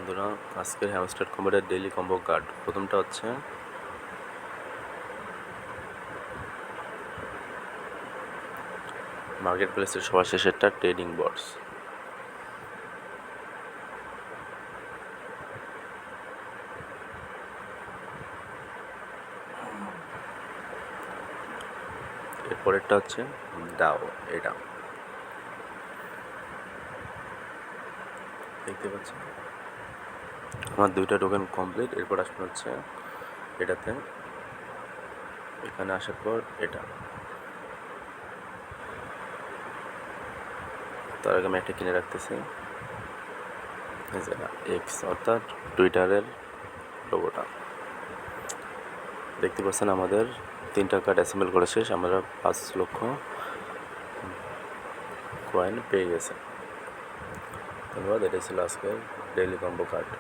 বন্ধুরা, আজকের hamster কম্বোটার daily combo card প্রথমটা হচ্ছে মার্কেট প্লেসের সবার শেষেরটা ট্রেডিং বটস। এরপরেরটা হচ্ছে ডাও। এটা দেখতে পাচ্ছেন আমার দুইটা টোকেন কমপ্লিট। এরপর আসলে হচ্ছে এটাতে, এখানে আসার পর এটা, তার আগে আমি একটা কিনে রাখতেছি এক্স, অর্থাৎ টুইটারের লোগোটা। দেখতে পাচ্ছেন আমাদের 3টা কার্ড অ্যাসেম্বল করা শেষ। আমরা 5 লক্ষ কয়েন পেয়ে গেছে। ধন্যবাদ। এটাই ছিল আজকের ডেইলি কম্বো কার্ড।